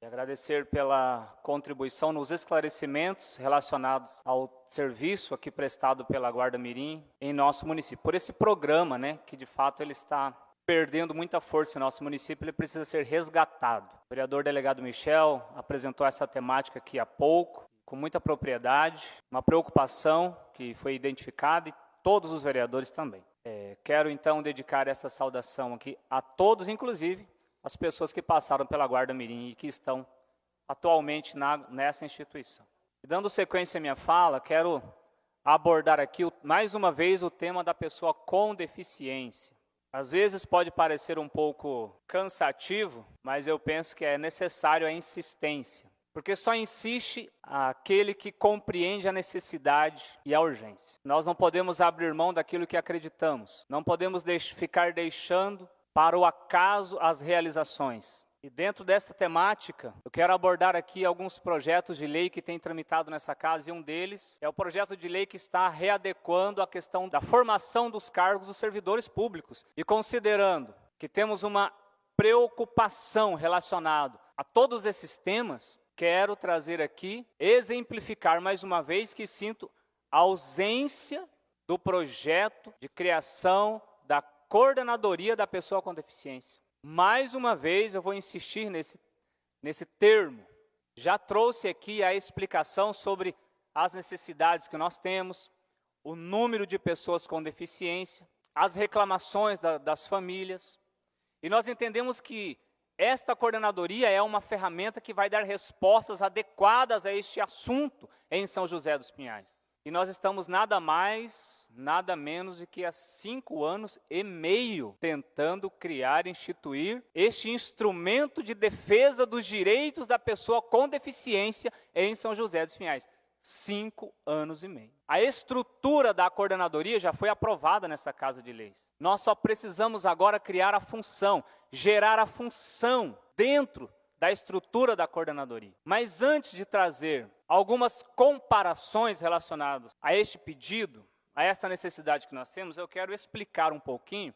E agradecer pela contribuição nos esclarecimentos relacionados ao serviço aqui prestado pela Guarda Mirim em nosso município. Por esse programa, que de fato ele está perdendo muita força em nosso município, ele precisa ser resgatado. O vereador delegado Michel apresentou essa temática aqui há pouco, com muita propriedade, uma preocupação que foi identificada e todos os vereadores também. Quero então dedicar essa saudação aqui a todos, inclusive as pessoas que passaram pela Guarda Mirim e que estão atualmente nessa instituição. E dando sequência à minha fala, quero abordar aqui mais uma vez o tema da pessoa com deficiência. Às vezes pode parecer um pouco cansativo, mas eu penso que é necessário a insistência, porque só insiste aquele que compreende a necessidade e a urgência. Nós não podemos abrir mão daquilo que acreditamos, não podemos ficar deixando para o acaso as realizações. E dentro desta temática, eu quero abordar aqui alguns projetos de lei que têm tramitado nessa casa, e um deles é o projeto de lei que está readequando a questão da formação dos cargos dos servidores públicos. E considerando que temos uma preocupação relacionada a todos esses temas, quero trazer aqui, exemplificar mais uma vez que sinto a ausência do projeto de criação da coordenadoria da pessoa com deficiência. Mais uma vez eu vou insistir nesse termo. Já trouxe aqui a explicação sobre as necessidades que nós temos, o número de pessoas com deficiência, as reclamações das famílias. E nós entendemos que esta coordenadoria é uma ferramenta que vai dar respostas adequadas a este assunto em São José dos Pinhais. E nós estamos nada mais, nada menos do que há 5 anos e meio tentando criar, instituir este instrumento de defesa dos direitos da pessoa com deficiência em São José dos Pinhais. 5 anos e meio. A estrutura da coordenadoria já foi aprovada nessa Casa de Leis. Nós só precisamos agora criar a função, gerar a função dentro da estrutura da coordenadoria. Mas antes de trazer algumas comparações relacionadas a este pedido, a esta necessidade que nós temos, eu quero explicar um pouquinho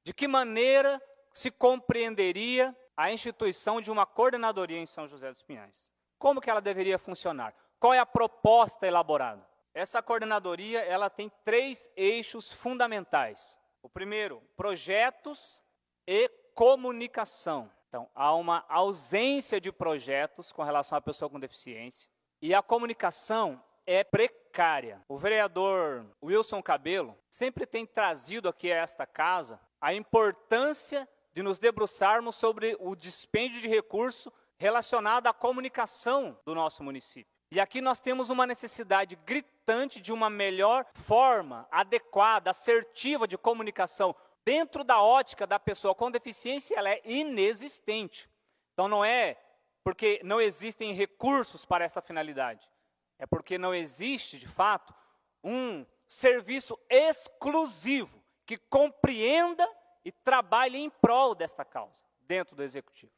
de que maneira se compreenderia a instituição de uma coordenadoria em São José dos Pinhais. Como que ela deveria funcionar? Qual é a proposta elaborada? Essa coordenadoria ela tem 3 eixos fundamentais. O primeiro, projetos e comunicação. Então, há uma ausência de projetos com relação à pessoa com deficiência e a comunicação é precária. O vereador Wilson Cabelo sempre tem trazido aqui a esta casa a importância de nos debruçarmos sobre o dispêndio de recurso relacionado à comunicação do nosso município. E aqui nós temos uma necessidade gritante de uma melhor forma, adequada, assertiva de comunicação. Dentro da ótica da pessoa com deficiência, ela é inexistente. Então não é porque não existem recursos para essa finalidade. É porque não existe, de fato, um serviço exclusivo que compreenda e trabalhe em prol desta causa, dentro do Executivo.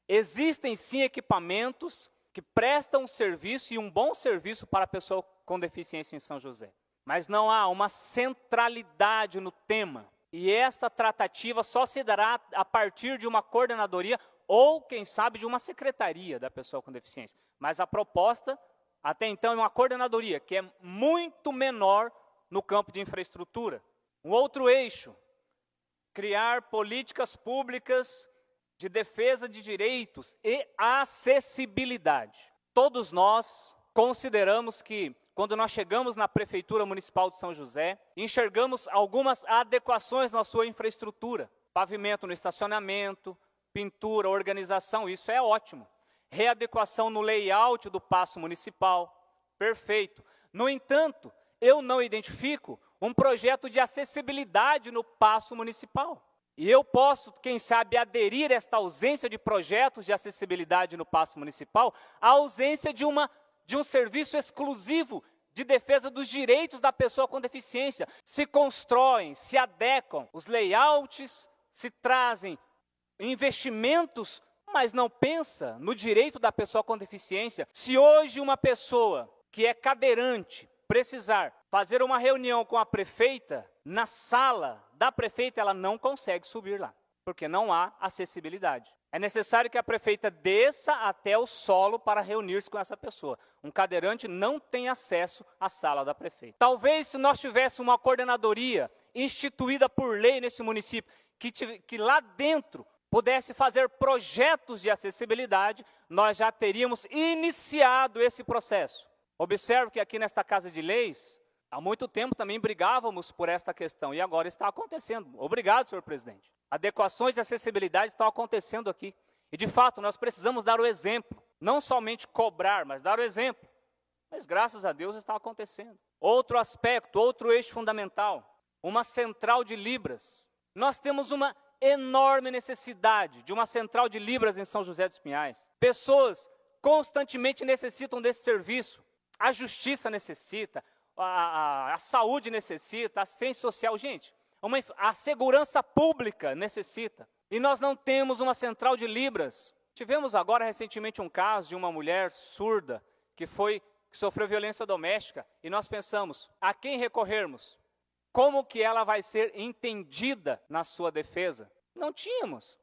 Existem sim equipamentos que prestam serviço e um bom serviço para a pessoa com deficiência em São José. Mas não há uma centralidade no tema. E esta tratativa só se dará a partir de uma coordenadoria ou, quem sabe, de uma secretaria da pessoa com deficiência. Mas a proposta, até então, é uma coordenadoria, que é muito menor no campo de infraestrutura. Um outro eixo, criar políticas públicas de defesa de direitos e acessibilidade. Todos nós consideramos que, quando nós chegamos na Prefeitura Municipal de São José, enxergamos algumas adequações na sua infraestrutura. Pavimento no estacionamento, pintura, organização, isso é ótimo. Readequação no layout do Paço Municipal, perfeito. No entanto, eu não identifico um projeto de acessibilidade no Paço Municipal. E eu posso, quem sabe, aderir a esta ausência de projetos de acessibilidade no Paço Municipal, à ausência de um serviço exclusivo de defesa dos direitos da pessoa com deficiência. Se constroem, se adequam os layouts, se trazem investimentos, mas não pensa no direito da pessoa com deficiência. Se hoje uma pessoa que é cadeirante precisar fazer uma reunião com a prefeita, na sala da prefeita ela não consegue subir lá, porque não há acessibilidade. É necessário que a prefeita desça até o solo para reunir-se com essa pessoa. Um cadeirante não tem acesso à sala da prefeita. Talvez se nós tivéssemos uma coordenadoria instituída por lei nesse município, que lá dentro pudesse fazer projetos de acessibilidade, nós já teríamos iniciado esse processo. Observe que aqui nesta Casa de Leis, há muito tempo também brigávamos por esta questão e agora está acontecendo. Obrigado, senhor presidente. Adequações de acessibilidade estão acontecendo aqui. E, de fato, nós precisamos dar o exemplo. Não somente cobrar, mas dar o exemplo. Mas, graças a Deus, está acontecendo. Outro aspecto, outro eixo fundamental, uma central de Libras. Nós temos uma enorme necessidade de uma central de Libras em São José dos Pinhais. Pessoas constantemente necessitam desse serviço. A justiça necessita, a saúde necessita, a assistência social. Gente, a segurança pública necessita. E nós não temos uma central de Libras. Tivemos agora recentemente um caso de uma mulher surda que sofreu violência doméstica. E nós pensamos, a quem recorrermos? Como que ela vai ser entendida na sua defesa? Não tínhamos.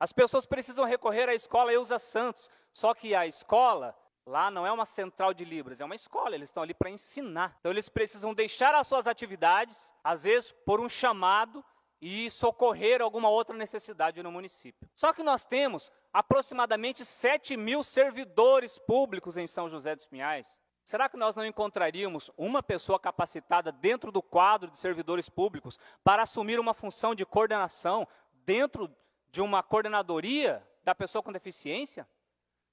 As pessoas precisam recorrer à escola Eusa Santos. Só que a escola lá não é uma central de Libras, é uma escola, eles estão ali para ensinar. Então eles precisam deixar as suas atividades, às vezes por um chamado, e socorrer alguma outra necessidade no município. Só que nós temos aproximadamente 7.000 servidores públicos em São José dos Pinhais. Será que nós não encontraríamos uma pessoa capacitada dentro do quadro de servidores públicos para assumir uma função de coordenação dentro de uma coordenadoria da pessoa com deficiência?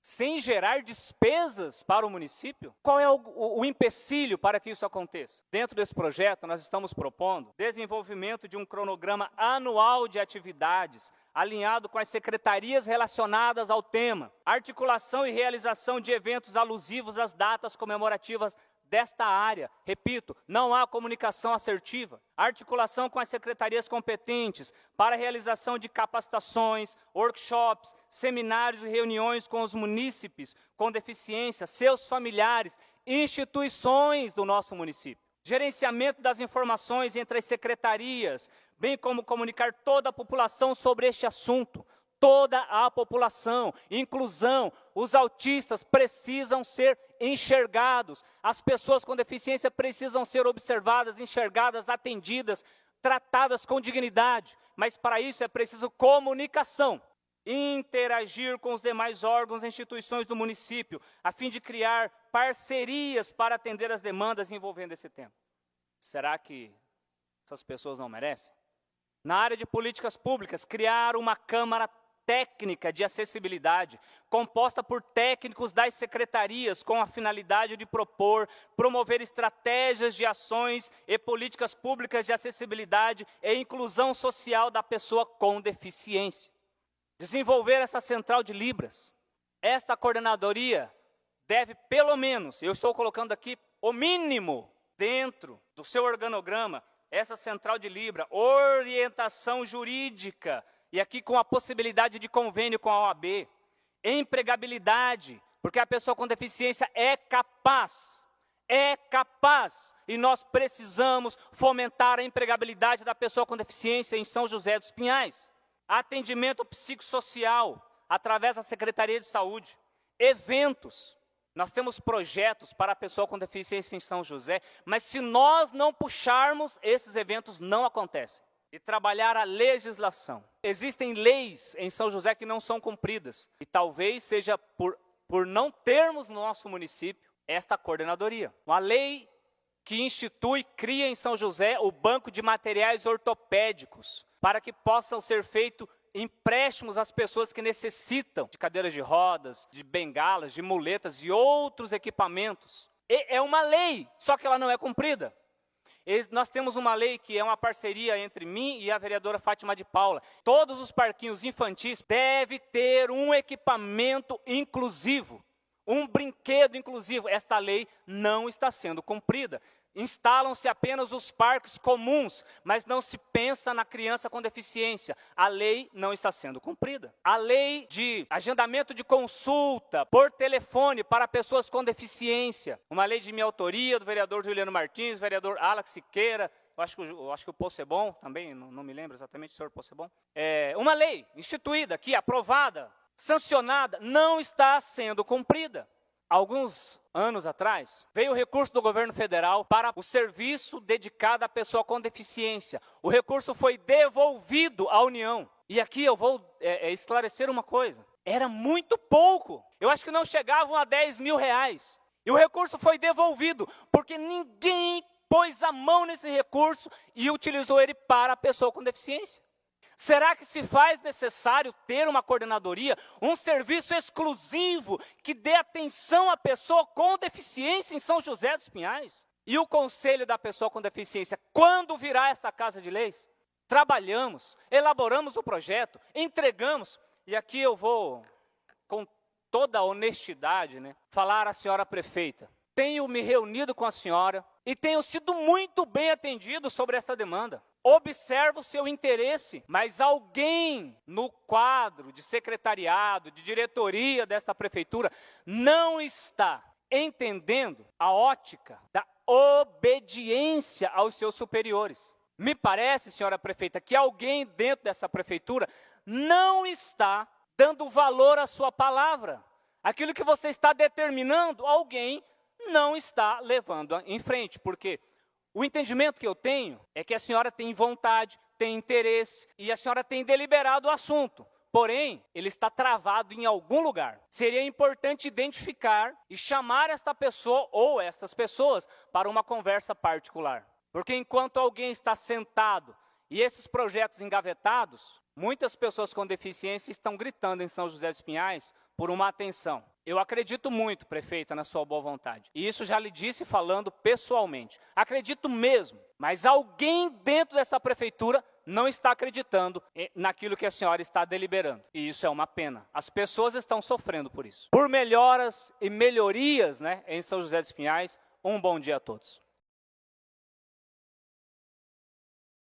Sem gerar despesas para o município? Qual é o empecilho para que isso aconteça? Dentro desse projeto, nós estamos propondo desenvolvimento de um cronograma anual de atividades, alinhado com as secretarias relacionadas ao tema, articulação e realização de eventos alusivos às datas comemorativas desta área. Repito, não há comunicação assertiva. Articulação com as secretarias competentes para a realização de capacitações, workshops, seminários e reuniões com os munícipes com deficiência, seus familiares, instituições do nosso município. Gerenciamento das informações entre as secretarias, bem como comunicar toda a população sobre este assunto. Toda a população, inclusão, os autistas precisam ser enxergados, as pessoas com deficiência precisam ser observadas, enxergadas, atendidas, tratadas com dignidade, mas para isso é preciso comunicação, interagir com os demais órgãos e instituições do município, a fim de criar parcerias para atender as demandas envolvendo esse tema. Será que essas pessoas não merecem? Na área de políticas públicas, criar uma Câmara Técnica de Acessibilidade, composta por técnicos das secretarias com a finalidade de promover estratégias de ações e políticas públicas de acessibilidade e inclusão social da pessoa com deficiência. Desenvolver essa central de Libras. Esta coordenadoria deve, pelo menos, eu estou colocando aqui o mínimo dentro do seu organograma, essa central de Libra, orientação jurídica, e aqui com a possibilidade de convênio com a OAB, empregabilidade, porque a pessoa com deficiência é capaz, e nós precisamos fomentar a empregabilidade da pessoa com deficiência em São José dos Pinhais. Atendimento psicossocial, através da Secretaria de Saúde, eventos. Nós temos projetos para a pessoa com deficiência em São José, mas se nós não puxarmos, esses eventos não acontecem. E trabalhar a legislação. Existem leis em São José que não são cumpridas. E talvez seja por não termos no nosso município esta coordenadoria. Uma lei que institui, cria em São José o banco de materiais ortopédicos, para que possam ser feitos empréstimos às pessoas que necessitam de cadeiras de rodas, de bengalas, de muletas e outros equipamentos. E é uma lei, só que ela não é cumprida. Nós temos uma lei que é uma parceria entre mim e a vereadora Fátima de Paula. Todos os parquinhos infantis devem ter um equipamento inclusivo, um brinquedo inclusivo. Esta lei não está sendo cumprida. Instalam-se apenas os parques comuns, mas não se pensa na criança com deficiência. A lei não está sendo cumprida. A lei de agendamento de consulta por telefone para pessoas com deficiência. Uma lei de minha autoria, do vereador Juliano Martins, vereador Alex Siqueira, eu acho que o Possebon também, não me lembro exatamente, o senhor Possebon. Uma lei instituída aqui, aprovada sancionada não está sendo cumprida. Alguns anos atrás, veio o recurso do governo federal para o serviço dedicado à pessoa com deficiência. O recurso foi devolvido à União. E aqui eu vou esclarecer uma coisa. Era muito pouco. Eu acho que não chegavam a 10 mil reais. E o recurso foi devolvido, porque ninguém pôs a mão nesse recurso e utilizou ele para a pessoa com deficiência. Será que se faz necessário ter uma coordenadoria, um serviço exclusivo que dê atenção à pessoa com deficiência em São José dos Pinhais? E o Conselho da Pessoa com Deficiência, quando virá esta Casa de Leis? Trabalhamos, elaboramos o projeto, entregamos, e aqui eu vou, com toda a honestidade, falar à senhora prefeita. Tenho me reunido com a senhora e tenho sido muito bem atendido sobre essa demanda. Observo o seu interesse, mas alguém no quadro de secretariado, de diretoria desta prefeitura, não está entendendo a ótica da obediência aos seus superiores. Me parece, senhora prefeita, que alguém dentro dessa prefeitura não está dando valor à sua palavra. Aquilo que você está determinando, alguém não está levando em frente, porque o entendimento que eu tenho é que a senhora tem vontade, tem interesse e a senhora tem deliberado o assunto. Porém, ele está travado em algum lugar. Seria importante identificar e chamar esta pessoa ou estas pessoas para uma conversa particular. Porque enquanto alguém está sentado e esses projetos engavetados, muitas pessoas com deficiência estão gritando em São José dos Pinhais por uma atenção. Eu acredito muito, prefeita, na sua boa vontade. E isso já lhe disse falando pessoalmente. Acredito mesmo, mas alguém dentro dessa prefeitura não está acreditando naquilo que a senhora está deliberando. E isso é uma pena. As pessoas estão sofrendo por isso. Por melhoras e melhorias em São José dos Pinhais, um bom dia a todos.